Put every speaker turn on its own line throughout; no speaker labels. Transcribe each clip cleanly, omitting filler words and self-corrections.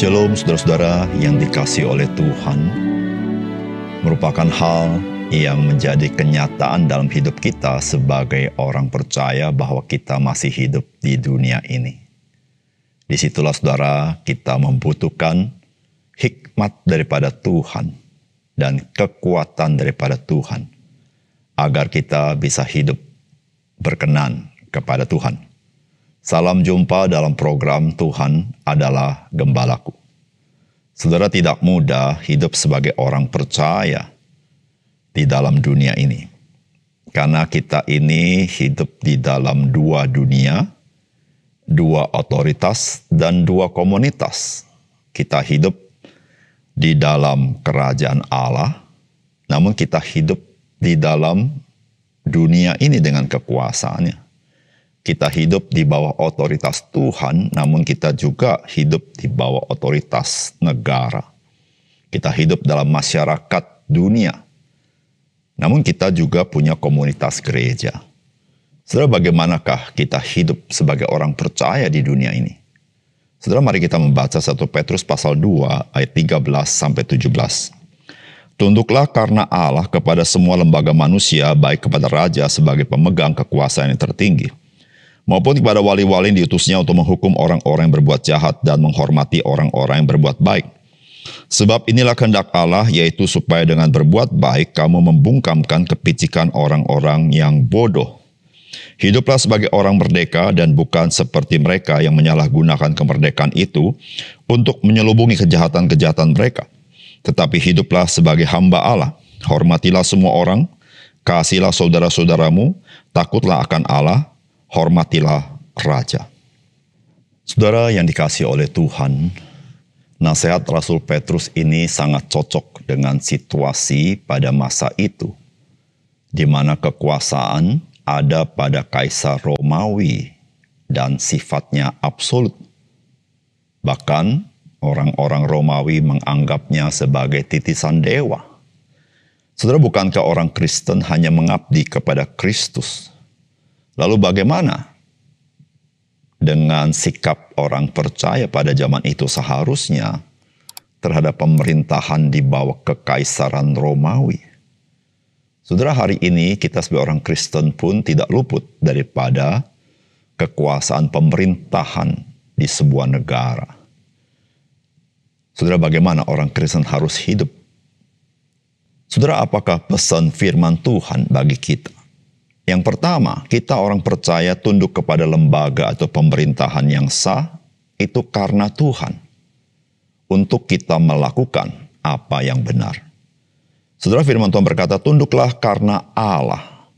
Shalom saudara-saudara yang dikasihi oleh Tuhan, merupakan hal yang menjadi kenyataan dalam hidup kita sebagai orang percaya bahwa kita masih hidup di dunia ini. Disitulah saudara kita membutuhkan hikmat daripada Tuhan dan kekuatan daripada Tuhan agar kita bisa hidup berkenan kepada Tuhan. Salam jumpa dalam program Tuhan adalah Gembalaku. Saudara, tidak mudah hidup sebagai orang percaya di dalam dunia ini. Karena kita ini hidup di dalam dua dunia, dua otoritas, dan dua komunitas. Kita hidup di dalam kerajaan Allah, namun kita hidup di dalam dunia ini dengan kekuasaannya. Kita hidup di bawah otoritas Tuhan, namun kita juga hidup di bawah otoritas negara. Kita hidup dalam masyarakat dunia, namun kita juga punya komunitas gereja. Saudara, bagaimanakah kita hidup sebagai orang percaya di dunia ini? Saudara, mari kita membaca 1 Petrus pasal 2 ayat 13-17. Tunduklah karena Allah kepada semua lembaga manusia, baik kepada raja sebagai pemegang kekuasaan yang tertinggi, maupun kepada wali-wali yang diutusnya untuk menghukum orang-orang yang berbuat jahat dan menghormati orang-orang yang berbuat baik. Sebab inilah kehendak Allah, yaitu supaya dengan berbuat baik kamu membungkamkan kepicikan orang-orang yang bodoh. Hiduplah sebagai orang merdeka dan bukan seperti mereka yang menyalahgunakan kemerdekaan itu untuk menyelubungi kejahatan-kejahatan mereka. Tetapi hiduplah sebagai hamba Allah. Hormatilah semua orang, kasihilah saudara-saudaramu, takutlah akan Allah, hormatilah raja. Saudara yang dikasihi oleh Tuhan, nasihat Rasul Petrus ini sangat cocok dengan situasi pada masa itu, di mana kekuasaan ada pada Kaisar Romawi dan sifatnya absolut. Bahkan orang-orang Romawi menganggapnya sebagai titisan dewa. Saudara, bukankah orang Kristen hanya mengabdi kepada Kristus? Lalu bagaimana dengan sikap orang percaya pada zaman itu seharusnya terhadap pemerintahan di bawah kekaisaran Romawi? Saudara, hari ini kita sebagai orang Kristen pun tidak luput daripada kekuasaan pemerintahan di sebuah negara. Saudara, bagaimana orang Kristen harus hidup? Saudara, apakah pesan firman Tuhan bagi kita? Yang pertama, kita orang percaya tunduk kepada lembaga atau pemerintahan yang sah, itu karena Tuhan. Untuk kita melakukan apa yang benar. Saudara, firman Tuhan berkata, tunduklah karena Allah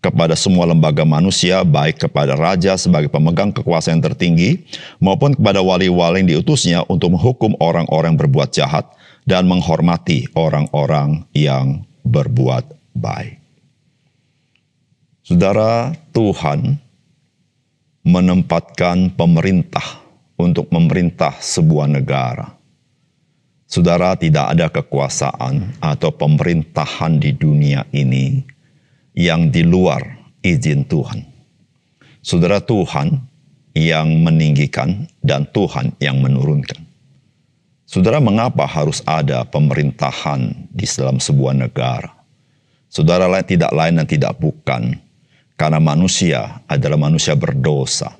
kepada semua lembaga manusia, baik kepada raja sebagai pemegang kekuasaan yang tertinggi, maupun kepada wali-wali yang diutusnya untuk menghukum orang-orang yang berbuat jahat dan menghormati orang-orang yang berbuat baik. Saudara, Tuhan menempatkan pemerintah untuk memerintah sebuah negara. Saudara, tidak ada kekuasaan atau pemerintahan di dunia ini yang di luar izin Tuhan. Saudara, Tuhan yang meninggikan dan Tuhan yang menurunkan. Saudara, mengapa harus ada pemerintahan di dalam sebuah negara? Saudara, tidak lain dan tidak bukan karena manusia adalah manusia berdosa.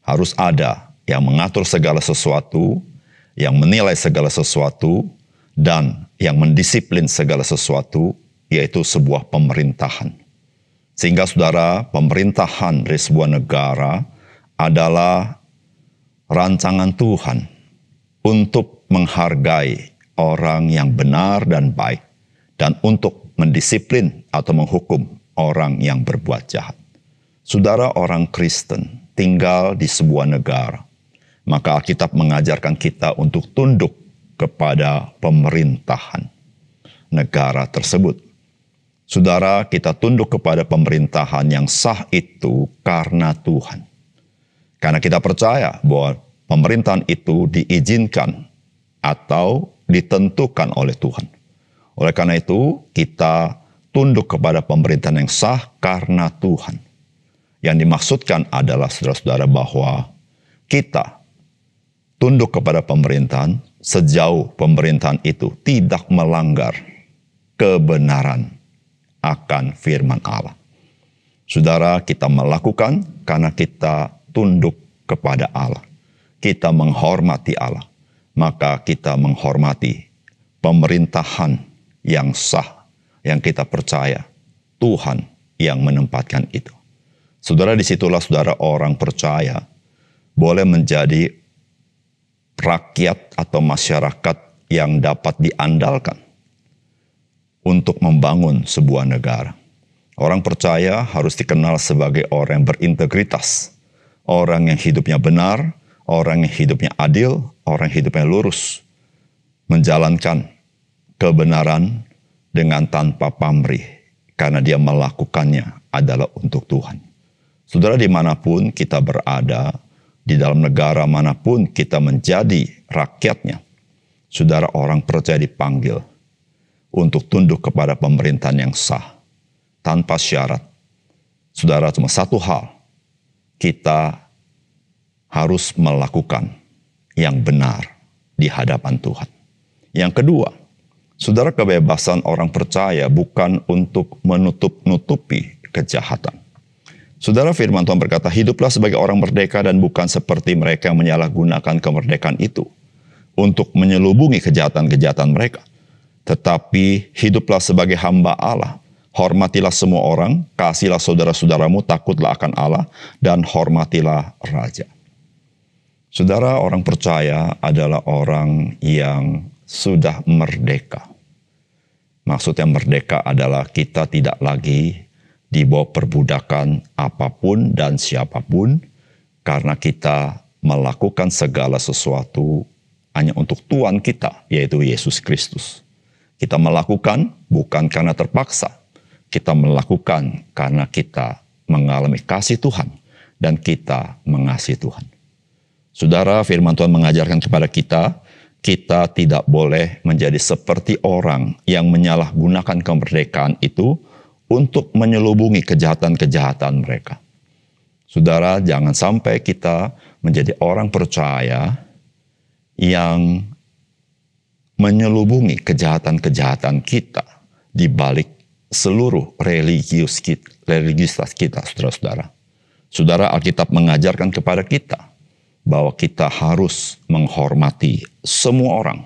Harus ada yang mengatur segala sesuatu, yang menilai segala sesuatu, dan yang mendisiplin segala sesuatu, yaitu sebuah pemerintahan. Sehingga saudara, pemerintahan dari sebuah negara adalah rancangan Tuhan untuk menghargai orang yang benar dan baik, dan untuk mendisiplin atau menghukum orang yang berbuat jahat. Saudara, orang Kristen tinggal di sebuah negara, maka Alkitab mengajarkan kita untuk tunduk kepada pemerintahan negara tersebut. Saudara, kita tunduk kepada pemerintahan yang sah itu karena Tuhan. Karena kita percaya bahwa pemerintahan itu diizinkan atau ditentukan oleh Tuhan. Oleh karena itu, kita tunduk kepada pemerintahan yang sah karena Tuhan. Yang dimaksudkan adalah saudara-saudara bahwa kita tunduk kepada pemerintahan sejauh pemerintahan itu tidak melanggar kebenaran akan firman Allah. Saudara, kita melakukan karena kita tunduk kepada Allah. Kita menghormati Allah. Maka kita menghormati pemerintahan yang sah, yang kita percaya Tuhan yang menempatkan itu. Saudara, disitulah saudara orang percaya boleh menjadi rakyat atau masyarakat yang dapat diandalkan untuk membangun sebuah negara. Orang percaya harus dikenal sebagai orang yang berintegritas, orang yang hidupnya benar, orang yang hidupnya adil, orang yang hidupnya lurus, menjalankan kebenaran dengan tanpa pamrih, karena dia melakukannya adalah untuk Tuhan. Saudara, dimanapun kita berada, di dalam negara manapun kita menjadi rakyatnya, saudara orang percaya dipanggil untuk tunduk kepada pemerintahan yang sah, tanpa syarat. Saudara, cuma satu hal, kita harus melakukan yang benar di hadapan Tuhan. Yang kedua, saudara, kebebasan orang percaya bukan untuk menutup-nutupi kejahatan. Saudara, firman Tuhan berkata, hiduplah sebagai orang merdeka dan bukan seperti mereka yang menyalahgunakan kemerdekaan itu untuk menyelubungi kejahatan-kejahatan mereka. Tetapi hiduplah sebagai hamba Allah. Hormatilah semua orang, kasihlah saudara-saudaramu, takutlah akan Allah, dan hormatilah raja. Saudara, orang percaya adalah orang yang sudah merdeka. Maksudnya merdeka adalah kita tidak lagi di bawah perbudakan apapun dan siapapun, karena kita melakukan segala sesuatu hanya untuk Tuhan kita, yaitu Yesus Kristus. Kita melakukan bukan karena terpaksa, kita melakukan karena kita mengalami kasih Tuhan dan kita mengasihi Tuhan. Saudara, firman Tuhan mengajarkan kepada kita, kita tidak boleh menjadi seperti orang yang menyalahgunakan kemerdekaan itu untuk menyelubungi kejahatan-kejahatan mereka. Saudara, jangan sampai kita menjadi orang percaya yang menyelubungi kejahatan-kejahatan kita di balik seluruh religiusitas kita, saudara-saudara. Saudara, Alkitab mengajarkan kepada kita bahwa kita harus menghormati semua orang.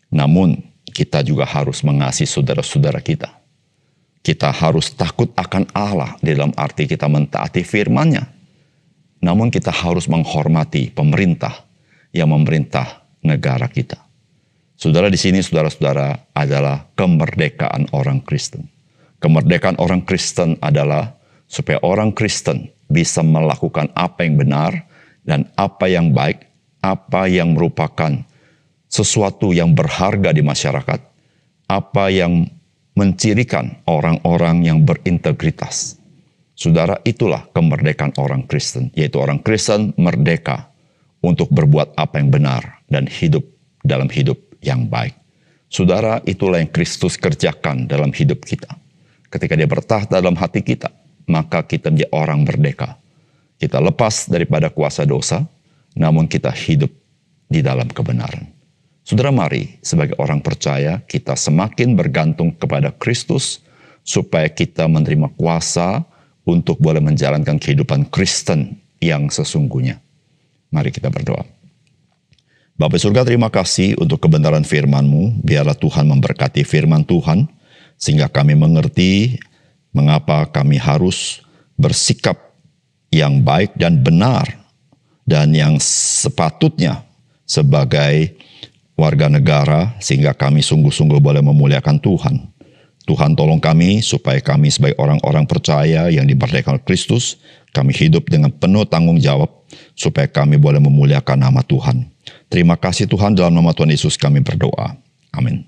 Namun, kita juga harus mengasihi saudara-saudara kita. Kita harus takut akan Allah dalam arti kita mentaati firman-Nya. Namun kita harus menghormati pemerintah yang memerintah negara kita. Saudara, di sini saudara-saudara adalah kemerdekaan orang Kristen. Kemerdekaan orang Kristen adalah supaya orang Kristen bisa melakukan apa yang benar dan apa yang baik, apa yang merupakan sesuatu yang berharga di masyarakat, apa yang mencirikan orang-orang yang berintegritas. Saudara, itulah kemerdekaan orang Kristen, yaitu orang Kristen merdeka untuk berbuat apa yang benar dan hidup dalam hidup yang baik. Saudara, itulah yang Kristus kerjakan dalam hidup kita. Ketika dia bertahta dalam hati kita, maka kita menjadi orang merdeka. Kita lepas daripada kuasa dosa, namun kita hidup di dalam kebenaran. Saudara, mari sebagai orang percaya kita semakin bergantung kepada Kristus supaya kita menerima kuasa untuk boleh menjalankan kehidupan Kristen yang sesungguhnya. Mari kita berdoa. Bapa surga, terima kasih untuk kebenaran firman-Mu. Biarlah Tuhan memberkati firman Tuhan, sehingga kami mengerti mengapa kami harus bersikap yang baik dan benar, dan yang sepatutnya sebagai warga negara, sehingga kami sungguh-sungguh boleh memuliakan Tuhan. Tuhan, tolong kami supaya kami sebagai orang-orang percaya yang dimerdekakan oleh Kristus, kami hidup dengan penuh tanggung jawab, supaya kami boleh memuliakan nama Tuhan. Terima kasih Tuhan, dalam nama Tuhan Yesus kami berdoa. Amin.